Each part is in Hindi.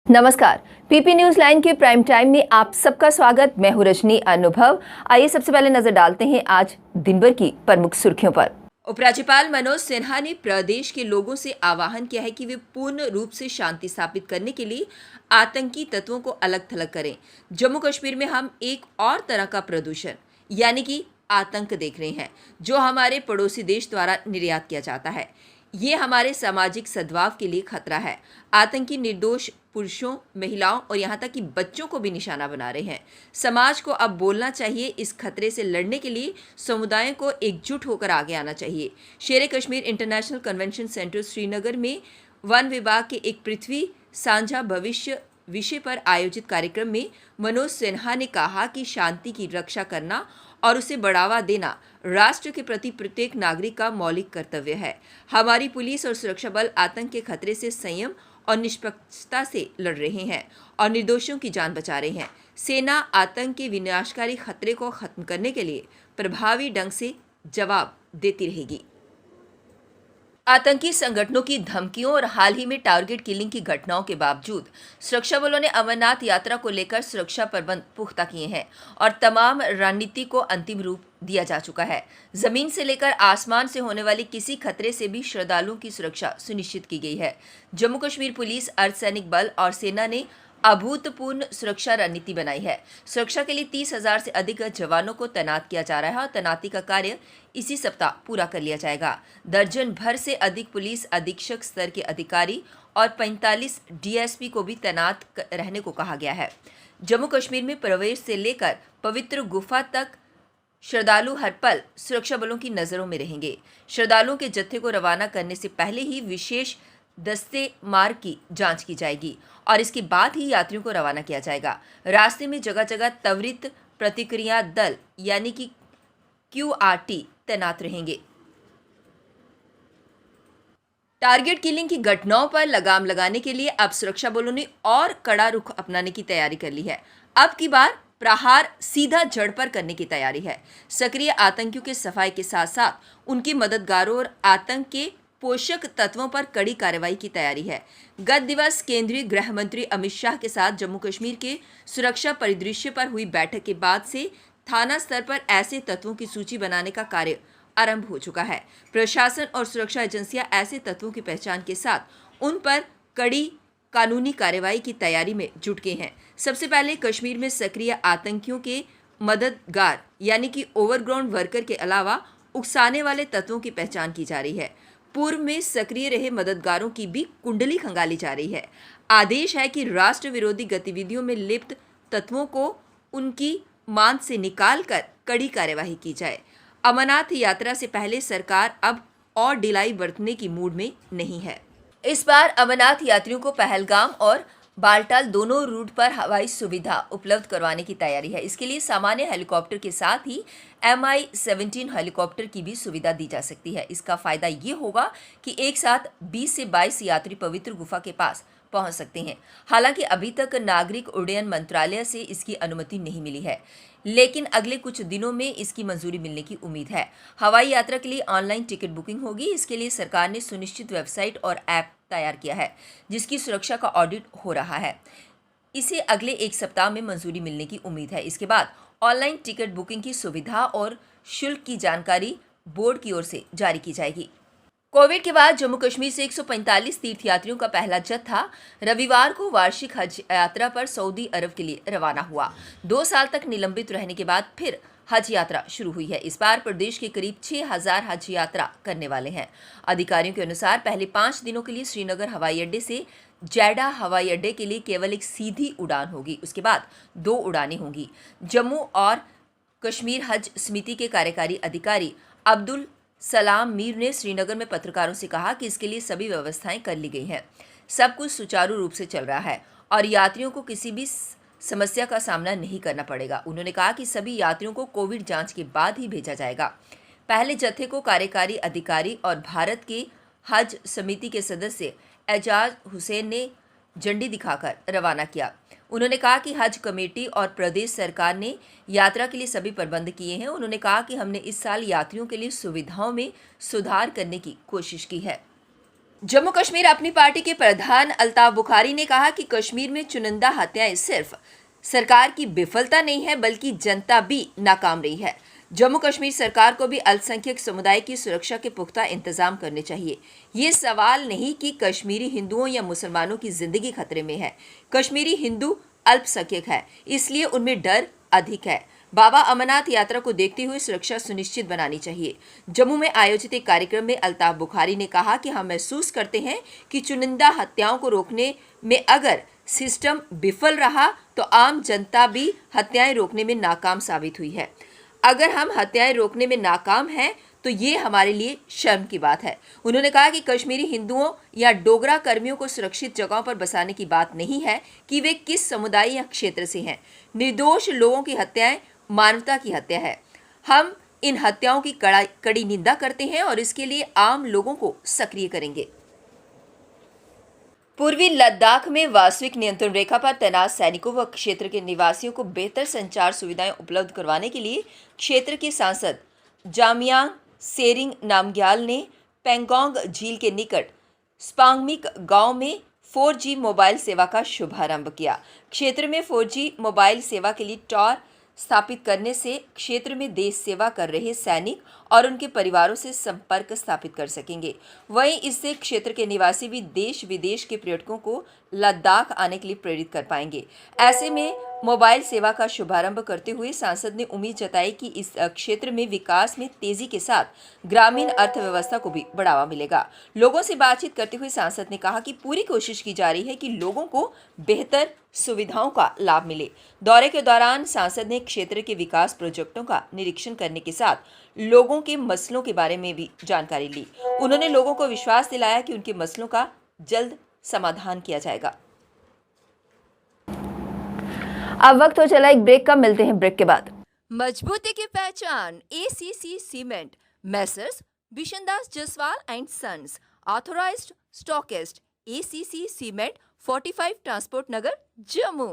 नमस्कार। पीपी न्यूज लाइन के प्राइम टाइम में आप सबका स्वागत। मैं हूं रजनी अनुभव। आइए सबसे पहले नजर डालते हैं आज दिन भर की प्रमुख सुर्खियों पर। उपराज्यपाल मनोज सिन्हा ने प्रदेश के लोगों से आह्वान किया है कि वे पूर्ण रूप से शांति स्थापित करने के लिए आतंकी तत्वों को अलग थलग करें। जम्मू कश्मीर में हम एक और तरह का प्रदूषण यानी कि आतंक देख रहे हैं, जो हमारे पड़ोसी देश द्वारा निर्यात किया जाता है। ये हमारे सामाजिक सद्भाव के लिए खतरा है। आतंकी निर्दोष पुरुषों, महिलाओं और यहाँ तक कि बच्चों को भी निशाना बना रहे हैं। समाज को अब बोलना चाहिए। इस खतरे से लड़ने के लिए समुदायों को एकजुट होकर आगे आना चाहिए। शेर Kashmir international convention centre Srinagar में वन विभाग के एक पृथ्वी साझा भविष्य विषय पर आयोजित कार्यक्रम में मनोज सिन्हा ने कहा कि शांति की रक्षा करना और उसे बढ़ावा देना राष्ट्र के प्रति प्रत्येक नागरिक का मौलिक कर्तव्य है। हमारी पुलिस और सुरक्षा बल आतंक के खतरे से संयम और निष्पक्षता से लड़ रहे हैं और निर्दोषों की जान बचा रहे हैं। सेना आतंक के विनाशकारी खतरे को खत्म करने के लिए प्रभावी ढंग से जवाब देती रहेगी। आतंकी संगठनों की धमकियों और हाल ही में टारगेट किलिंग की घटनाओं के बावजूद सुरक्षा बलों ने अमरनाथ यात्रा को लेकर सुरक्षा प्रबंध पुख्ता किए हैं और तमाम रणनीति को अंतिम रूप दिया जा चुका है। जमीन से लेकर आसमान से होने वाली किसी खतरे से भी श्रद्धालुओं की सुरक्षा सुनिश्चित की गई है। जम्मू कश्मीर पुलिस, अर्धसैनिक बल और सेना ने अभूतपूर्व सुरक्षा रणनीति बनाई है। सुरक्षा के लिए 30,000 से अधिक जवानों को तैनात किया जा रहा है और तैनाती का कार्य इसी सप्ताह पूरा कर लिया जाएगा। दर्जन भर से अधिक पुलिस अधीक्षक स्तर के अधिकारी और 45 डीएसपी को भी तैनात रहने को कहा गया है। जम्मू कश्मीर में प्रवेश से लेकर पवित्र गुफा तक श्रद्धालु हर पल सुरक्षा बलों की नजरों में रहेंगे। श्रद्धालुओं के जत्थे को रवाना करने से पहले ही विशेष दस्ते मार्ग की जांच की जाएगी और इसके बाद ही यात्रियों को रवाना किया जाएगा। रास्ते में जगह जगह त्वरित प्रतिक्रिया दल यानी कि QRT तैनात रहेंगे। टारगेट किलिंग की घटनाओं पर लगाम लगाने के लिए अब सुरक्षा बलों ने और कड़ा रुख अपनाने की तैयारी कर ली है। अब की बार प्रहार सीधा जड़ पर करने की तैयारी है। सक्रिय आतंकियों के सफाई के साथ साथ उनके मददगारों और आतंक के पोषक तत्वों पर कड़ी कार्रवाई की तैयारी है। गत दिवस केंद्रीय गृह मंत्री अमित शाह के साथ जम्मू कश्मीर के सुरक्षा परिदृश्य पर हुई बैठक के बाद से थाना स्तर पर ऐसे तत्वों की सूची बनाने का कार्य आरंभ हो चुका है। प्रशासन और सुरक्षा एजेंसियां ऐसे तत्वों की पहचान के साथ उन पर कड़ी कानूनी कार्रवाई की तैयारी में जुट गए हैं। सबसे पहले कश्मीर में सक्रिय आतंकियों के मददगार यानी कि ओवरग्राउंड वर्कर के अलावा उकसाने वाले तत्वों की पहचान की जा रही है। पूर्व में सक्रिय रहे मददगारों की भी कुंडली खंगाली जा रही है। आदेश है कि राष्ट्र विरोधी गतिविधियों में लिप्त तत्वों को उनकी मांद से निकालकर कड़ी कार्यवाही की जाए। अमरनाथ यात्रा से पहले सरकार अब और ढिलाई बरतने की मूड में नहीं है। इस बार अमरनाथ यात्रियों को पहलगाम और बालटाल दोनों रूट पर हवाई सुविधा उपलब्ध करवाने की तैयारी है। इसके लिए सामान्य हेलीकॉप्टर के साथ ही MI-17 हेलीकॉप्टर की भी सुविधा दी जा सकती है। इसका फायदा ये होगा कि एक साथ 20 से 22 यात्री पवित्र गुफा के पास पहुंच सकते हैं। हालांकि अभी तक नागरिक उड्डयन मंत्रालय से इसकी अनुमति नहीं मिली है, लेकिन अगले कुछ दिनों में इसकी मंजूरी मिलने की उम्मीद है। हवाई यात्रा के लिए ऑनलाइन टिकट बुकिंग होगी। इसके लिए सरकार ने सुनिश्चित वेबसाइट और ऐप तैयार किया है, जिसकी सुरक्षा का ऑडिट हो रहा है। इसे अगले एक सप्ताह में मंजूरी मिलने की उम्मीद है। इसके बाद ऑनलाइन टिकट बुकिंग की सुविधा और शुल्क की जानकारी बोर्ड की ओर से जारी की जाएगी। कोविड के बाद जम्मू कश्मीर से 145 तीर्थयात्रियों का पहला जत्था रविवार को वार्षिक हज यात्रा पर सऊदी अरब के लिए रवाना हुआ। 2 साल तक निलंबित रहने के बाद फिर हज यात्रा शुरू हुई है। इस बार प्रदेश के करीब 6,000 हज यात्रा करने वाले हैं। अधिकारियों के अनुसार पहले 5 दिनों के लिए श्रीनगर हवाई अड्डे से जैडा हवाई अड्डे के लिए केवल एक सीधी उड़ान होगी। उसके बाद 2 उड़ानें होंगी। जम्मू और कश्मीर हज समिति के कार्यकारी अधिकारी अब्दुल सलाम मीर ने श्रीनगर में पत्रकारों से कहा कि इसके लिए सभी व्यवस्थाएं कर ली गई हैं। सब कुछ सुचारू रूप से चल रहा है और यात्रियों को किसी भी समस्या का सामना नहीं करना पड़ेगा। उन्होंने कहा कि सभी यात्रियों को कोविड जांच के बाद ही भेजा जाएगा। पहले जत्थे को कार्यकारी अधिकारी और भारत के हज समिति के सदस्य एजाज हुसैन ने झंडी दिखाकर रवाना किया। उन्होंने कहा कि हज कमेटी और प्रदेश सरकार ने यात्रा के लिए सभी प्रबंध किए हैं। उन्होंने कहा कि हमने इस साल यात्रियों के लिए सुविधाओं में सुधार करने की कोशिश की है। जम्मू कश्मीर अपनी पार्टी के प्रधान अल्ताफ बुखारी ने कहा कि कश्मीर में चुनिंदा हत्याएं सिर्फ सरकार की विफलता नहीं है बल्कि जनता भी नाकाम रही है। जम्मू कश्मीर सरकार को भी अल्पसंख्यक समुदाय की सुरक्षा के पुख्ता इंतजाम करने चाहिए। ये सवाल नहीं कि कश्मीरी हिंदुओं या मुसलमानों की जिंदगी खतरे में है। कश्मीरी हिंदू अल्पसंख्यक है, इसलिए उनमें डर अधिक है। बाबा अमरनाथ यात्रा को देखते हुए सुरक्षा सुनिश्चित बनानी चाहिए। जम्मू में आयोजित एक कार्यक्रम में अल्ताफ बुखारी ने कहा कि हम महसूस करते हैं कि चुनिंदा हत्याओं को रोकने में अगर सिस्टम विफल रहा तो आम जनता भी हत्याएं रोकने में नाकाम साबित हुई है। अगर हम हत्याएं रोकने में नाकाम हैं तो ये हमारे लिए शर्म की बात है। उन्होंने कहा कि कश्मीरी हिंदुओं या डोगरा कर्मियों को सुरक्षित जगहों पर बसाने की बात नहीं है कि वे किस समुदाय या क्षेत्र से हैं। निर्दोष लोगों की हत्याएं मानवता की हत्या है। हम इन हत्याओं की कड़ी निंदा करते हैं और इसके लिए आम लोगों को सक्रिय करेंगे। पूर्वी लद्दाख में वास्तविक नियंत्रण रेखा पर तैनात सैनिकों व क्षेत्र के निवासियों को बेहतर संचार सुविधाएं उपलब्ध करवाने के लिए क्षेत्र के सांसद जामयांग सेरिंग नामग्याल ने पेंगोंग झील के निकट स्पांगमिक गांव में 4G मोबाइल सेवा का शुभारंभ किया। क्षेत्र में 4G मोबाइल सेवा के लिए टॉवर स्थापित करने से क्षेत्र में देश सेवा कर रहे सैनिक और उनके परिवारों से संपर्क स्थापित कर सकेंगे। वहीं इससे क्षेत्र के निवासी भी देश विदेश के पर्यटकों को लद्दाख आने के लिए प्रेरित कर पाएंगे। ऐसे में मोबाइल सेवा का शुभारंभ करते हुए सांसद ने उम्मीद जताई कि इस क्षेत्र में विकास में तेजी के साथ ग्रामीण अर्थव्यवस्था को भी बढ़ावा मिलेगा। लोगों से बातचीत करते हुए सांसद ने कहा कि पूरी कोशिश की जा रही है कि लोगों को बेहतर सुविधाओं का लाभ मिले। दौरे के दौरान सांसद ने क्षेत्र के विकास प्रोजेक्टों का निरीक्षण करने के साथ लोगों के मसलों के बारे में भी जानकारी ली। उन्होंने लोगों को विश्वास दिलाया कि उनके मसलों का जल्द समाधान किया जाएगा। अब वक्त हो चला एक ब्रेक का, मिलते हैं ब्रेक के बाद। मजबूती की पहचान ACC cement, messrs Bishandas Jaswal and sons, authorised stockist, ACC cement, 45 transport Nagar, Jammu.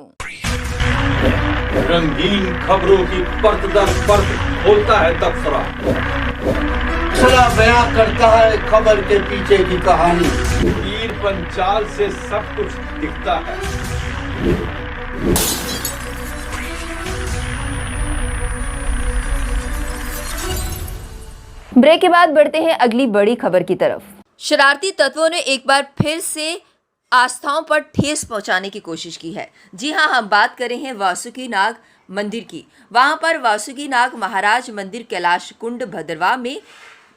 रंगीन खबरों की परत दर परत खोलता है तबसरा, बयां करता है खबर के पीछे की कहानी। तीर पंचाल से सब कुछ दिखता है। ब्रेक के बाद बढ़ते हैं अगली बड़ी खबर की तरफ। शरारती तत्वों ने एक बार फिर से आस्थाओं पर ठेस पहुंचाने की कोशिश की है। जी हां, हम बात कर रहे हैं वासुकी नाग मंदिर की। वहां पर वासुकी नाग महाराज मंदिर कैलाश कुंड भद्रवाह में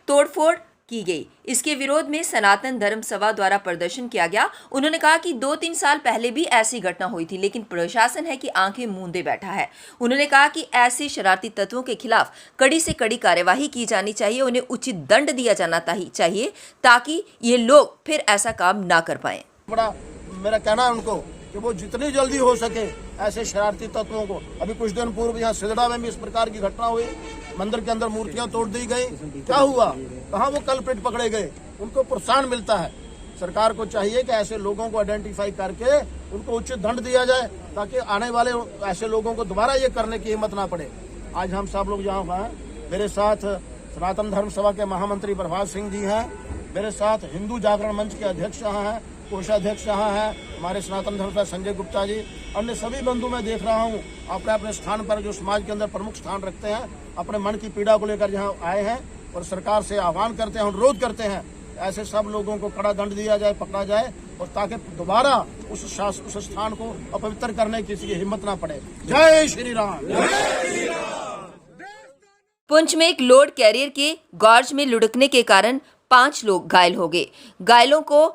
तोड़फोड़ की गई। इसके विरोध में सनातन धर्म सभा द्वारा प्रदर्शन किया गया। उन्होंने कहा कि 2-3 साल पहले भी ऐसी घटना हुई थी, लेकिन प्रशासन है कि आंखें मूंदे बैठा है। उन्होंने कहा कि ऐसे शरारती तत्वों के खिलाफ कड़ी से कड़ी कार्यवाही की जानी चाहिए, उन्हें उचित दंड दिया जाना चाहिए ताकि ये लोग फिर ऐसा काम ना कर पाए। बड़ा मेरा कहना है उनको कि वो जितनी जल्दी हो सके ऐसे शरारती तत्वों को, अभी कुछ दिन पूर्व यहाँ सिलड़ा में भी इस प्रकार की घटना हुई, मंदिर के अंदर मूर्तियां तोड़ दी गई। क्या हुआ, कहाँ वो कल्प्रिट पकड़े गए, उनको प्रोत्साहन मिलता है। सरकार को चाहिए कि ऐसे लोगों को आइडेंटिफाई करके उनको उचित दंड दिया जाए ताकि आने वाले ऐसे लोगों को दोबारा ये करने की हिम्मत ना पड़े। आज हम सब लोग यहाँ हैं, मेरे साथ सनातन धर्म सभा के महामंत्री प्रभात सिंह जी हैं, मेरे साथ हिंदू जागरण मंच के अध्यक्ष यहाँ हैं, कोषाध्यक्ष यहाँ हैं, हमारे सनातन धर्म सभा संजय गुप्ता जी, अन्य सभी बंधु मैं देख रहा हूँ अपने अपने स्थान पर जो समाज के अंदर प्रमुख स्थान रखते हैं, अपने मन की पीड़ा को लेकर यहाँ आए हैं और सरकार से आह्वान करते हैं, अनुरोध करते हैं ऐसे सब लोगों को कड़ा दंड दिया जाए, पकड़ा जाए और ताकि दोबारा उस स्थान को अपवित्र करने की किसी की हिम्मत ना पड़े। जय श्री राम। पुंछ में एक लोड कैरियर के गॉर्ज में लुढ़कने के कारण 5 लोग घायल हो गए। घायलों को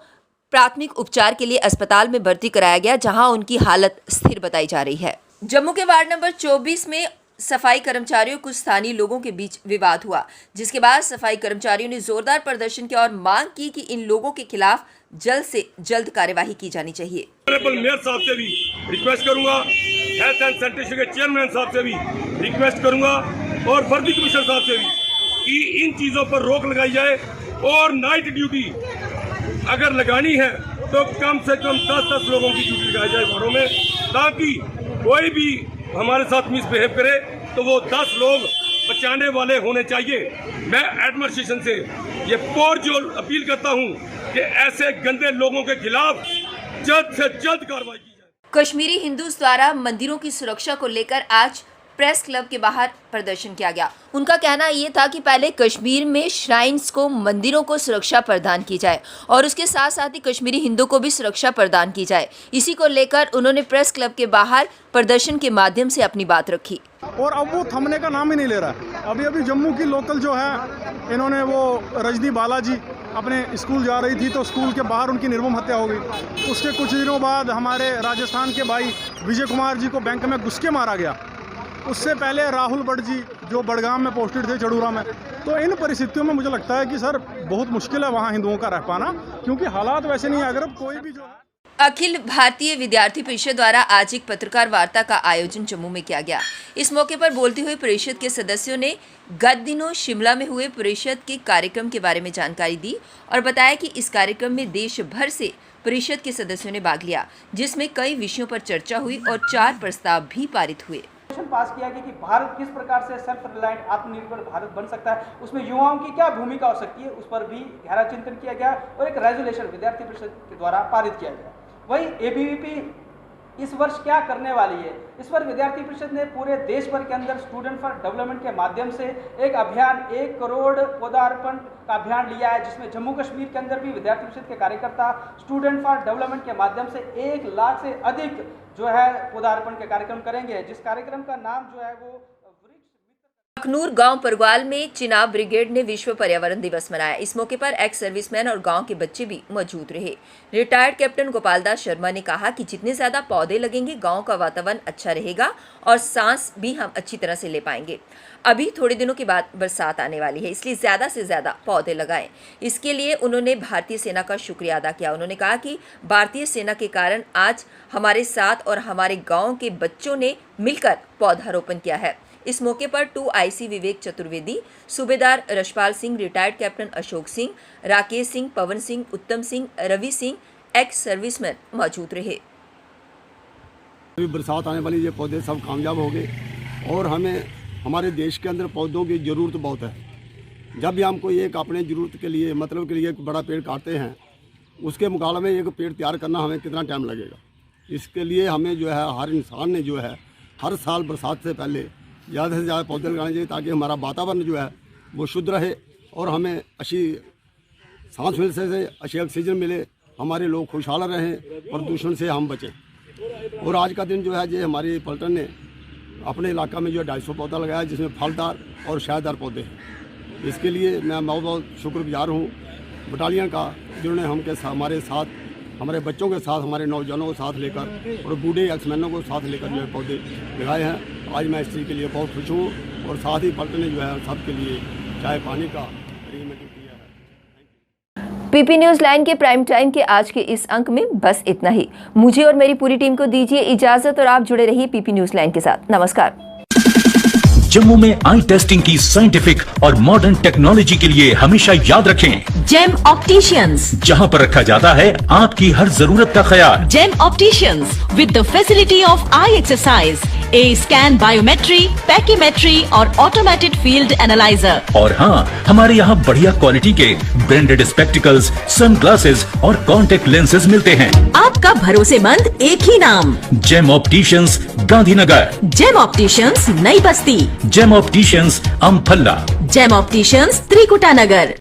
प्राथमिक उपचार के लिए अस्पताल में भर्ती कराया गया, जहां उनकी हालत स्थिर बताई जा रही है। जम्मू के वार्ड नंबर 24 में सफाई कर्मचारियों कुछ स्थानीय लोगों के बीच विवाद हुआ, जिसके बाद सफाई कर्मचारियों ने जोरदार प्रदर्शन किया और मांग की कि इन लोगों के खिलाफ जल्द से जल्द कार्यवाही की जानी चाहिए। मेयर साहब से भी रिक्वेस्ट करूंगा, हेल्थ एंड सैनिटेशन के चेयरमैन साहब से भी रिक्वेस्ट करूंगा और वर्दी कमिश्नर साहब से भी कि इन चीजों पर रोक लगाई जाए और नाइट ड्यूटी अगर लगानी है तो कम से कम 10-10 लोगों की ड्यूटी लगाई जाए वार्डों में, ताकि कोई भी हमारे साथ मिसबिहेव करे तो वो 10 लोग बचाने वाले होने चाहिए। मैं एडमिनिस्ट्रेशन से ये पुरजोर अपील करता हूँ कि ऐसे गंदे लोगों के खिलाफ जल्द से जल्द कार्रवाई की जाए। कश्मीरी हिंदूज द्वारा मंदिरों की सुरक्षा को लेकर आज प्रेस क्लब के बाहर प्रदर्शन किया गया। उनका कहना ये था कि पहले कश्मीर में श्राइन्स को, मंदिरों को सुरक्षा प्रदान की जाए और उसके साथ साथ ही कश्मीरी हिंदुओं को भी सुरक्षा प्रदान की जाए। इसी को लेकर उन्होंने प्रेस क्लब के बाहर प्रदर्शन के माध्यम से अपनी बात रखी। और अब वो थमने का नाम ही नहीं ले रहा है। अभी जम्मू की लोकल जो है, इन्होंने वो रजनी बालाजी अपने स्कूल जा रही थी तो स्कूल के बाहर उनकी निर्मम हत्या हो गई। उसके कुछ दिनों बाद हमारे राजस्थान के भाई विजय कुमार जी को बैंक में घुस के मारा गया। उससे पहले राहुल भट्ट जी जो बड़गाम में पोस्टेड थे, चड़ूरा में। तो इन परिस्थितियों में मुझे लगता है कि सर बहुत मुश्किल है वहाँ हिंदुओं का रह पाना, क्योंकि हालात वैसे नहीं है। अगर कोई भी जो है अखिल भारतीय विद्यार्थी परिषद द्वारा आज एक पत्रकार वार्ता का आयोजन जम्मू में किया गया। इस मौके पर बोलते हुए परिषद के सदस्यों ने गत दिनों शिमला में हुए परिषद के कार्यक्रम के बारे में जानकारी दी और बताया कि इस कार्यक्रम में देश भर से परिषद के सदस्यों ने भाग लिया, जिसमें कई विषयों पर चर्चा हुई और 4 प्रस्ताव भी पारित हुए। पास किया गया कि भारत किस प्रकार से सेल्फ रिलायंट आत्मनिर्भर भारत बन सकता है, उसमें युवाओं की क्या भूमिका हो सकती है, उस पर भी गहरा चिंतन किया गया और एक रेजोल्यूशन विद्यार्थी परिषद के द्वारा पारित किया गया। वहीं एबीवीपी इस वर्ष क्या करने वाली है, इस पर विद्यार्थी परिषद ने पूरे देश भर के अंदर स्टूडेंट फॉर डेवलपमेंट के माध्यम से एक अभियान 1 करोड़ पौधारोपण का अभियान लिया है, जिसमें जम्मू कश्मीर के अंदर भी विद्यार्थी परिषद के कार्यकर्ता स्टूडेंट फॉर डेवलपमेंट के माध्यम से 1 लाख से अधिक जो है पौधारोपण के कार्यक्रम करेंगे, जिस कार्यक्रम का नाम जो है वो अखनूर गांव परवाल में चिनाब ब्रिगेड ने विश्व पर्यावरण दिवस मनाया। इस मौके पर एक्स सर्विसमैन और गांव के बच्चे भी मौजूद रहे। रिटायर्ड कैप्टन गोपाल दास शर्मा ने कहा कि जितने ज्यादा पौधे लगेंगे गांव का वातावरण अच्छा रहेगा और सांस भी हम अच्छी तरह से ले पाएंगे। अभी थोड़े दिनों के बाद बरसात आने वाली है, इसलिए ज्यादा से ज्यादा पौधे लगाएं। इसके लिए उन्होंने भारतीय सेना का शुक्रिया अदा किया। उन्होंने कहा कि भारतीय सेना के कारण आज हमारे साथ और हमारे गाँव के बच्चों ने मिलकर पौधारोपण किया है। इस मौके पर 2IC विवेक चतुर्वेदी, सूबेदार रशपाल सिंह, रिटायर्ड कैप्टन अशोक सिंह, राकेश सिंह, पवन सिंह, उत्तम सिंह, रवि सिंह, एक्स सर्विसमैन मौजूद रहे। अभी बरसात आने वाली, ये पौधे सब कामयाब हो गए और हमें हमारे देश के अंदर पौधों की ज़रूरत बहुत है। जब भी हम कोई एक अपने ज़रूरत के लिए मतलब के लिए एक बड़ा पेड़ काटते हैं, उसके मुकाबले में एक पेड़ तैयार करना हमें कितना टाइम लगेगा। इसके लिए हमें जो है हर इंसान ने जो है हर साल बरसात से पहले ज़्यादा से ज़्यादा पौधे लगाने चाहिए, ताकि हमारा वातावरण जो है वो शुद्ध रहे और हमें अच्छी सांस मिल सके, अच्छी ऑक्सीजन मिले, हमारे लोग खुशहाल रहें, प्रदूषण से हम बचें। और आज का दिन जो है ये हमारी पलटन ने अपने इलाका में जो 250 पौधा लगाया, जिसमें फलदार और शायदार पौधे हैं। इसके लिए मैं बहुत बहुत शुक्रगुजार हूँ बटालियन का, जिन्होंने हमारे साथ, हमारे बच्चों के साथ, हमारे नौजवानों को साथ लेकर और बूढ़े एक्समैनों को साथ लेकर जो है पौधे लगाए हैं। आज मैं इस चीज़ के लिए बहुत खुश हूँ और साथ ही पलटन ने जो है सबके लिए चाय पानी का अरेंजमेंट किया है। पीपी न्यूज़ लाइन के प्राइम टाइम के आज के इस अंक में बस इतना ही। मुझे और मेरी पूरी टीम को दीजिए इजाजत और आप जुड़े रहिए पीपी न्यूज़ लाइन के साथ। नमस्कार। जम्मू में आई टेस्टिंग की साइंटिफिक और मॉडर्न टेक्नोलॉजी के लिए हमेशा याद रखें जेम ऑप्टिशियंस, जहां पर रखा जाता है आपकी हर जरूरत का ख्याल। Gem opticians with the facility of eye exercise, A scan, biometry, pachymetry और ऑटोमेटेड फील्ड एनालाइजर। और हाँ, हमारे यहाँ बढ़िया क्वालिटी के ब्रांडेड स्पेक्टिकल्स, सनग्लासेस और कॉन्टेक्ट लेंसेज मिलते हैं। आपका भरोसेमंद एक ही नाम, Gem opticians, Gandhinagar. Gem opticians, Nai Basti. Gem opticians, Amphalla. Gem opticians, Trikuta नगर।